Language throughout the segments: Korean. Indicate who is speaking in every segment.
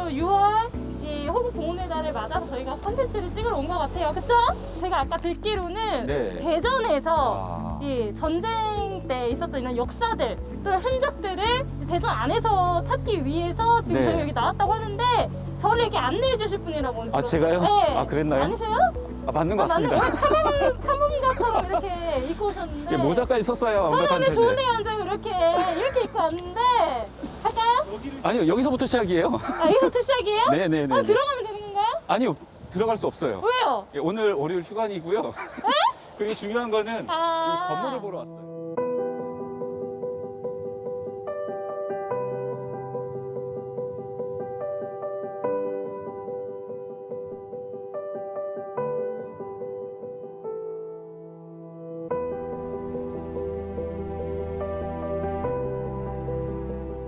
Speaker 1: 또 6월 이 호국동문회 달을 맞아서 저희가 콘텐츠를 찍으러 온 것 같아요. 그쵸? 제가 아까 듣기로는
Speaker 2: 네.
Speaker 1: 대전에서 이 전쟁 때 있었던 이런 역사들 또는 흔적들을 이제 대전 안에서 찾기 위해서 지금
Speaker 2: 네.
Speaker 1: 저희 여기 나왔다고 하는데 저를 이렇게 안내해 주실 분이라고
Speaker 2: 아, 제가요?
Speaker 1: 네.
Speaker 2: 아, 그랬나요?
Speaker 1: 아니세요?
Speaker 2: 아, 맞는 것 같습니다.
Speaker 1: 탐험가처럼 이렇게 입고 오셨는데
Speaker 2: 예, 모자까지 썼어요.
Speaker 1: 저는
Speaker 2: 완벽한
Speaker 1: 오늘
Speaker 2: 텐데.
Speaker 1: 좋은 데 앉아서 이렇게 입고 왔는데 할까요?
Speaker 2: 아니요, 여기서부터 시작이에요.
Speaker 1: 아, 여기서부터 시작이에요?
Speaker 2: 네네네.
Speaker 1: 아, 들어가면 되는 건가요?
Speaker 2: 아니요, 들어갈 수 없어요.
Speaker 1: 왜요?
Speaker 2: 예, 오늘 월요일 휴관이고요. 그리고 중요한 거는
Speaker 1: 아.
Speaker 2: 이 건물을 보러 왔어요.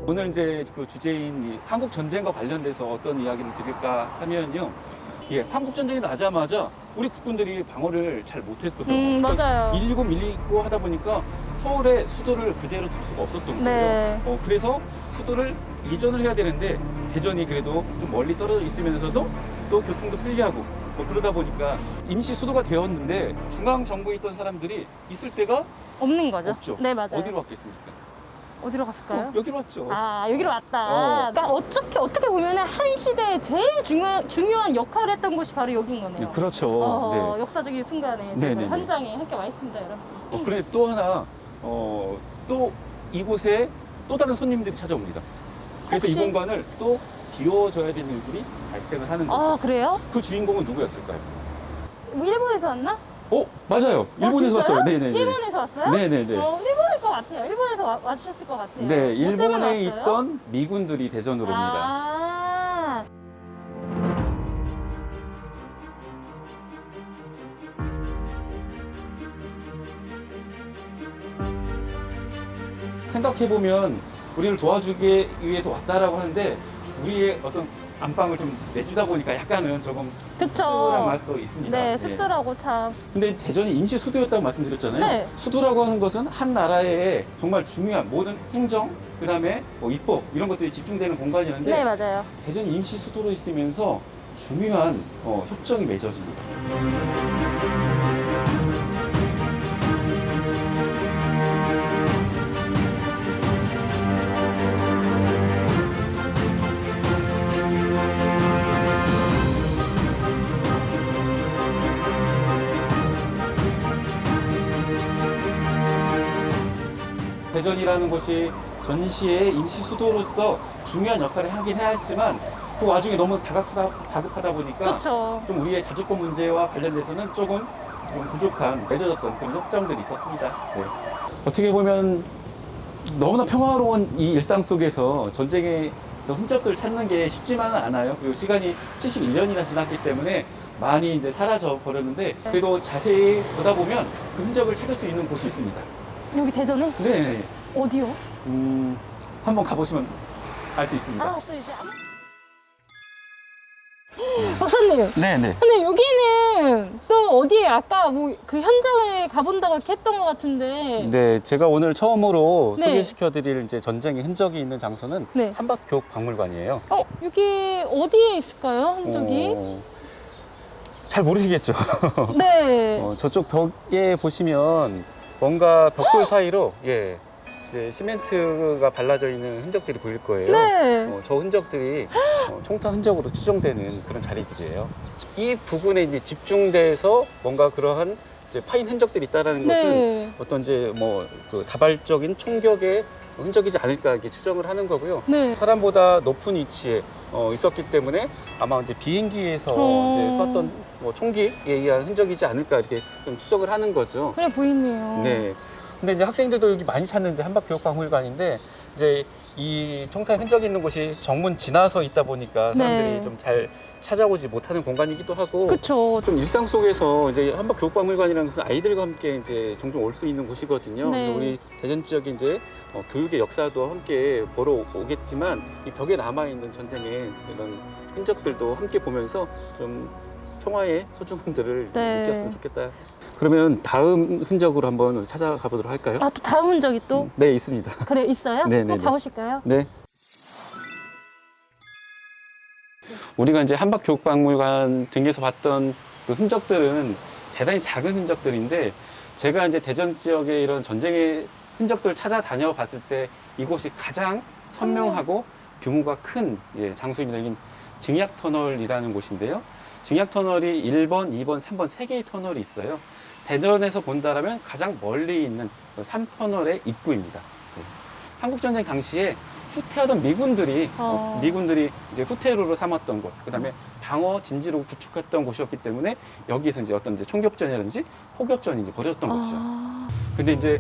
Speaker 2: 오늘 이제 그 주제인 이 한국 전쟁과 관련돼서 어떤 이야기를 드릴까 하면요. 예, 한국 전쟁이 나자마자 우리 국군들이 방어를 잘 못했어요.
Speaker 1: 맞아요.
Speaker 2: 119 밀리고 하다 보니까 서울의 수도를 그대로 둘 수가 없었던
Speaker 1: 네.
Speaker 2: 거예요. 그래서 수도를 이전을 해야 되는데 대전이 그래도 좀 멀리 떨어져 있으면서도 또 교통도 편리하고 그러다 보니까 임시 수도가 되었는데 중앙 정부에 있던 사람들이 있을 때가
Speaker 1: 없는 거죠?
Speaker 2: 없죠.
Speaker 1: 네, 맞아요.
Speaker 2: 어디로 왔겠습니까?
Speaker 1: 어디로 갔을까요?
Speaker 2: 여기로 왔죠.
Speaker 1: 아, 여기로 왔다. 그러니까 어떻게 보면 한 시대에 제일 중요한 역할을 했던 곳이 바로 여기인 거네요.
Speaker 2: 그렇죠. 네.
Speaker 1: 역사적인 순간에
Speaker 2: 네,
Speaker 1: 저희가
Speaker 2: 네, 네.
Speaker 1: 현장에 함께 와 있습니다, 여러분.
Speaker 2: 그런데 또 하나 또 이곳에 또 다른 손님들이 찾아옵니다. 그래서
Speaker 1: 혹시?
Speaker 2: 이 공간을 또 비워줘야 되는 일들이 발생을 하는 거죠.
Speaker 1: 아, 그래요?
Speaker 2: 그 주인공은 누구였을까요?
Speaker 1: 뭐 일본에서 왔나?
Speaker 2: 맞아요. 일본에서
Speaker 1: 진짜요?
Speaker 2: 왔어요. 네네네.
Speaker 1: 일본에서 왔어요?
Speaker 2: 네네네.
Speaker 1: 일본일 것 같아요. 일본에서 와주셨을 것 같아요.
Speaker 2: 네,
Speaker 1: 뭐 때문에
Speaker 2: 일본에
Speaker 1: 왔어요?
Speaker 2: 있던 미군들이 대전으로 옵니다.
Speaker 1: 아,
Speaker 2: 생각해보면 우리를 도와주기 위해서 왔다라고 하는데 우리의 어떤 안방을 좀 내주다 보니까 약간은 조금
Speaker 1: 그쵸.
Speaker 2: 씁쓸한 맛도 있습니다.
Speaker 1: 네, 씁쓸하고 참.
Speaker 2: 근데 대전이 임시 수도였다고 말씀드렸잖아요.
Speaker 1: 네.
Speaker 2: 수도라고 하는 것은 한 나라의 정말 중요한 모든 행정, 그다음에 입법 이런 것들이 집중되는 공간이었는데
Speaker 1: 네, 맞아요.
Speaker 2: 대전이 임시 수도로 있으면서 중요한 협정이 맺어집니다. 대전이라는 곳이 전시의 임시 수도로서 중요한 역할을 하긴 해야 했지만 그 와중에 너무 다급하다 보니까
Speaker 1: 그렇죠.
Speaker 2: 좀 우리의 자주권 문제와 관련돼서는 조금 부족한 맺어졌던 그런 협정들이 있었습니다. 네. 어떻게 보면 너무나 평화로운 이 일상 속에서 전쟁의 어떤 흔적들을 찾는 게 쉽지만은 않아요. 그리고 시간이 71년이나 지났기 때문에 많이 이제 사라져 버렸는데 그래도 자세히 보다 보면 그 흔적을 찾을 수 있는 곳이 있습니다.
Speaker 1: 여기 대전에?
Speaker 2: 네.
Speaker 1: 어디요?
Speaker 2: 한번 가보시면 알 수 있습니다.
Speaker 1: 또 이제 박사님.
Speaker 2: 네네.
Speaker 1: 근데 여기는 또 어디에 아까 뭐 그 현장에 가본다고 이렇게 했던 것 같은데.
Speaker 2: 네, 제가 오늘 처음으로
Speaker 1: 네.
Speaker 2: 소개시켜드릴 이제 전쟁의 흔적이 있는 장소는
Speaker 1: 네.
Speaker 2: 한밭교육박물관이에요.
Speaker 1: 여기 어디에 있을까요? 흔적이?
Speaker 2: 잘 모르시겠죠?
Speaker 1: 네.
Speaker 2: 저쪽 벽에 보시면 뭔가 벽돌 사이로 이제 시멘트가 발라져 있는 흔적들이 보일 거예요.
Speaker 1: 네.
Speaker 2: 저 흔적들이 총탄 흔적으로 추정되는 그런 자리들이에요. 이 부분에 이제 집중돼서 뭔가 그러한 이제 파인 흔적들이 있다라는 것은
Speaker 1: 네.
Speaker 2: 어떤 이제 그 다발적인 총격의 흔적이지 않을까 이렇게 추정을 하는 거고요.
Speaker 1: 네.
Speaker 2: 사람보다 높은 위치에 있었기 때문에 아마 이제 비행기에서 이제 쐈던 총기에 의한 흔적이지 않을까 이렇게 좀 추정을 하는 거죠.
Speaker 1: 그래 보이네요.
Speaker 2: 네. 근데 이제 학생들도 여기 많이 찾는 이제 한밭교육박물관인데 이제 이 총탄 흔적이 있는 곳이 정문 지나서 있다 보니까 사람들이
Speaker 1: 네.
Speaker 2: 좀 잘 찾아오지 못하는 공간이기도 하고
Speaker 1: 그쵸.
Speaker 2: 좀 일상 속에서 이제 한밭교육박물관이라는 것은 아이들과 함께 이제 종종 올 수 있는 곳이거든요.
Speaker 1: 네.
Speaker 2: 그래서 우리 대전 지역에 이제 교육의 역사도 함께 보러 오겠지만 이 벽에 남아 있는 전쟁의 그런 흔적들도 함께 보면서 좀 평화의 소중함들을
Speaker 1: 네.
Speaker 2: 느꼈으면 좋겠다. 그러면 다음 흔적으로 한번 찾아가 보도록 할까요?
Speaker 1: 또 다음 흔적이 또?
Speaker 2: 네, 있습니다.
Speaker 1: 그래, 있어요?
Speaker 2: 네네네.
Speaker 1: 가보실까요?
Speaker 2: 네. 우리가 이제 한박교육박물관 등에서 봤던 그 흔적들은 대단히 작은 흔적들인데 제가 이제 대전 지역의 이런 전쟁의 흔적들을 찾아다녀 봤을 때 이곳이 가장 선명하고 규모가 큰 장소입니다. 여긴 증약터널이라는 곳인데요. 증약터널이 1번, 2번, 3번 3개의 터널이 있어요. 대전에서 본다라면 가장 멀리 있는 3터널의 입구입니다. 한국전쟁 당시에 후퇴하던 미군들이 이제 후퇴로로 삼았던 곳, 그 다음에 방어 진지로 구축했던 곳이었기 때문에 여기에서 이제 어떤 이제 총격전이라든지 포격전이 이제 벌어졌던 것이죠. 근데 이제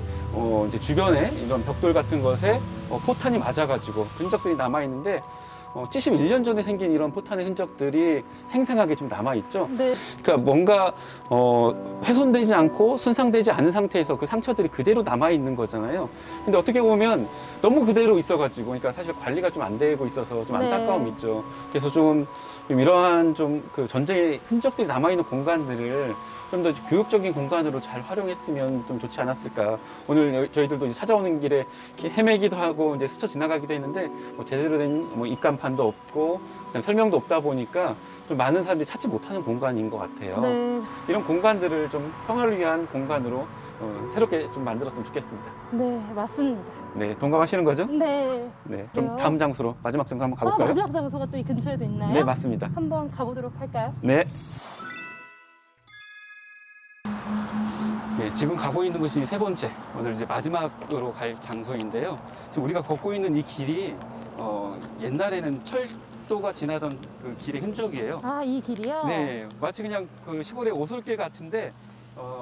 Speaker 2: 주변에 이런 벽돌 같은 것에 포탄이 맞아가지고 흔적들이 남아 있는데 71년 전에 생긴 이런 포탄의 흔적들이 생생하게 좀 남아있죠.
Speaker 1: 네.
Speaker 2: 그러니까 뭔가 훼손되지 않고 손상되지 않은 상태에서 그 상처들이 그대로 남아있는 거잖아요. 근데 어떻게 보면 너무 그대로 있어가지고 그러니까 사실 관리가 좀 안 되고 있어서 좀 안타까움이 있죠. 그래서 좀 이러한 좀 그 전쟁의 흔적들이 남아있는 공간들을 좀 더 교육적인 공간으로 잘 활용했으면 좀 좋지 않았을까. 오늘 저희들도 이제 찾아오는 길에 이렇게 헤매기도 하고 이제 스쳐 지나가기도 했는데 제대로 된 입간판도 없고 그냥 설명도 없다 보니까 좀 많은 사람들이 찾지 못하는 공간인 것 같아요.
Speaker 1: 네.
Speaker 2: 이런 공간들을 좀 평화를 위한 공간으로 새롭게 좀 만들었으면 좋겠습니다.
Speaker 1: 네, 맞습니다.
Speaker 2: 네, 동감하시는 거죠?
Speaker 1: 네.
Speaker 2: 네, 그럼
Speaker 1: 그래요?
Speaker 2: 다음 장소로 마지막 장소 한번 가볼까요?
Speaker 1: 마지막 장소가 또 이 근처에도 있나요?
Speaker 2: 네, 맞습니다.
Speaker 1: 한번 가보도록 할까요?
Speaker 2: 네. 네, 지금 가고 있는 곳이 세 번째, 오늘 이제 마지막으로 갈 장소인데요. 지금 우리가 걷고 있는 이 길이 옛날에는 철도가 지나던 그 길의 흔적이에요.
Speaker 1: 아, 이 길이요?
Speaker 2: 네, 마치 그냥 그 시골의 오솔길 같은데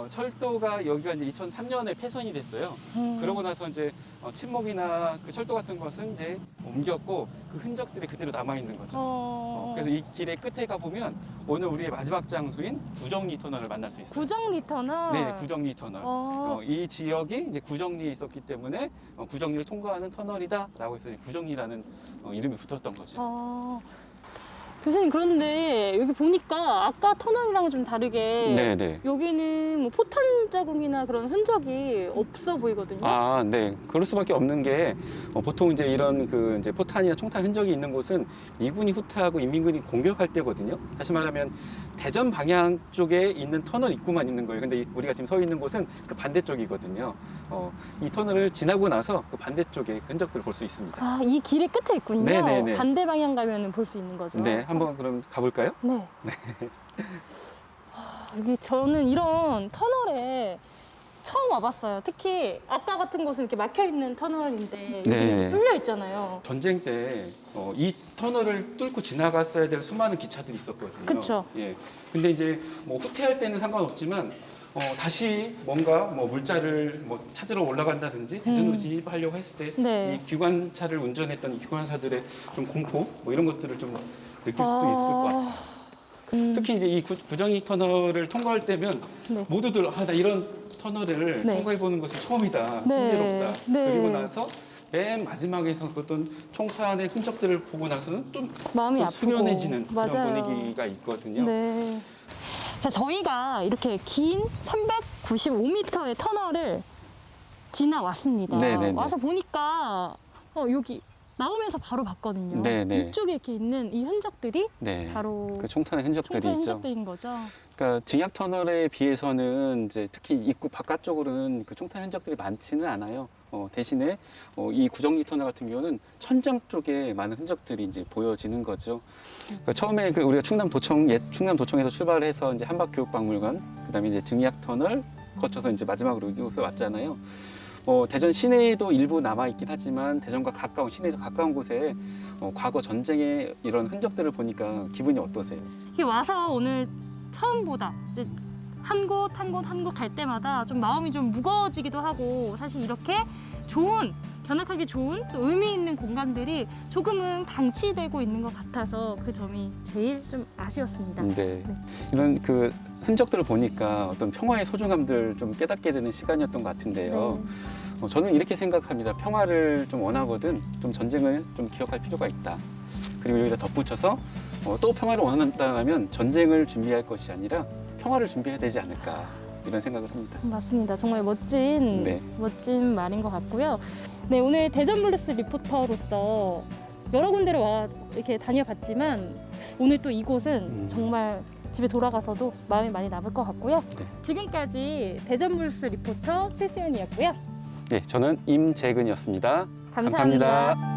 Speaker 2: 철도가 여기가 이제 2003년에 폐선이 됐어요. 그러고 나서 이제 침목이나 그 철도 같은 것은 이제 옮겼고 그 흔적들이 그대로 남아 있는 거죠. 그래서 이 길의 끝에 가 보면 오늘 우리의 마지막 장소인 구정리 터널을 만날 수 있어요.
Speaker 1: 구정리 터널?
Speaker 2: 네, 구정리 터널. 이 지역이 이제 구정리에 있었기 때문에 구정리를 통과하는 터널이다라고 해서 구정리라는 이름이 붙었던 거죠.
Speaker 1: 교수님, 그런데 여기 보니까 아까 터널이랑은 좀 다르게
Speaker 2: 네네.
Speaker 1: 여기는 뭐 포탄 자국이나 그런 흔적이 없어 보이거든요.
Speaker 2: 아, 네. 그럴 수밖에 없는 게 보통 이제 이런 그 이제 포탄이나 총탄 흔적이 있는 곳은 미군이 후퇴하고 인민군이 공격할 때거든요. 다시 말하면 대전 방향 쪽에 있는 터널 입구만 있는 거예요. 근데 우리가 지금 서 있는 곳은 그 반대쪽이거든요. 이 터널을 지나고 나서 그 반대쪽에 흔적들을 볼 수 있습니다.
Speaker 1: 아, 이 길의 끝에 있군요.
Speaker 2: 네네네.
Speaker 1: 반대 방향 가면 볼 수 있는 거죠.
Speaker 2: 네, 한번 그럼 가볼까요?
Speaker 1: 네. 여기 저는 이런 터널에 처음 와봤어요. 특히 아까 같은 곳은 이렇게 막혀 있는 터널인데 여기
Speaker 2: 네.
Speaker 1: 이렇게 뚫려 있잖아요.
Speaker 2: 전쟁 때 이 터널을 뚫고 지나갔어야 될 수많은 기차들이 있었거든요.
Speaker 1: 그쵸.
Speaker 2: 예. 근데 이제 뭐 후퇴할 때는 상관없지만 다시 뭔가 뭐 물자를 뭐 찾으러 올라간다든지 대전으로 진입하려고 했을 때 이
Speaker 1: 네.
Speaker 2: 기관차를 운전했던 이 기관사들의 좀 공포 뭐 이런 것들을 좀 느낄 수도 있을 것 같아요. 특히 이제 이 구정리 터널을 통과할 때면
Speaker 1: 네.
Speaker 2: 모두들 나 이런 터널을
Speaker 1: 네.
Speaker 2: 통과해 보는 것은 처음이다,
Speaker 1: 네.
Speaker 2: 신비롭다.
Speaker 1: 네.
Speaker 2: 그리고 나서 맨 마지막에서 어떤 총탄의 흔적들을 보고 나서는 좀
Speaker 1: 마음이
Speaker 2: 또
Speaker 1: 아프고.
Speaker 2: 수련해지는 그런
Speaker 1: 맞아요.
Speaker 2: 분위기가 있거든요.
Speaker 1: 네. 자, 저희가 이렇게 긴 395m의 터널을 지나왔습니다.
Speaker 2: 네네네.
Speaker 1: 와서 보니까 여기 나오면서 바로 봤거든요.
Speaker 2: 네네.
Speaker 1: 이쪽에 이렇게 있는 이 흔적들이
Speaker 2: 네.
Speaker 1: 바로
Speaker 2: 그 총탄의 흔적들이
Speaker 1: 총탄
Speaker 2: 있죠.
Speaker 1: 흔적들인 거죠.
Speaker 2: 그러니까 증약 터널에 비해서는 이제 특히 입구 바깥쪽으로는 그 총탄 흔적들이 많지는 않아요. 대신에 이 구정리 터널 같은 경우는 천장 쪽에 많은 흔적들이 이제 보여지는 거죠. 그러니까 처음에 우리가 옛 충남도청에서 출발해서 이제 한박교육박물관, 그다음에 이제 증약 터널 거쳐서 이제 마지막으로 이곳에 왔잖아요. 대전 시내에도 일부 남아 있긴 하지만 대전과 가까운 시내에도 가까운 곳에 과거 전쟁의 이런 흔적들을 보니까 기분이 어떠세요?
Speaker 1: 이게 와서 오늘 처음보다 이제 한 곳 갈 때마다 좀 마음이 좀 무거워지기도 하고, 사실 이렇게 좋은, 견학하기 좋은 또 의미 있는 공간들이 조금은 방치되고 있는 것 같아서 그 점이 제일 좀 아쉬웠습니다.
Speaker 2: 네. 이런 그 흔적들을 보니까 어떤 평화의 소중함들 좀 깨닫게 되는 시간이었던 것 같은데요.
Speaker 1: 네.
Speaker 2: 저는 이렇게 생각합니다. 평화를 좀 원하거든 좀 전쟁을 좀 기억할 필요가 있다. 그리고 여기다 덧붙여서 또 평화를 원한다면 전쟁을 준비할 것이 아니라 평화를 준비해야 되지 않을까, 이런 생각을 합니다.
Speaker 1: 맞습니다. 정말 멋진 말인 것 같고요. 네, 오늘 대전 블루스 리포터로서 여러 군데를 와 이렇게 다녀봤지만 오늘 또 이곳은 정말 집에 돌아가서도 마음이 많이 남을 것 같고요.
Speaker 2: 네.
Speaker 1: 지금까지 대전불스 리포터 최수연이었고요.
Speaker 2: 네, 저는 임재근이었습니다.
Speaker 1: 감사합니다.
Speaker 2: 감사합니다.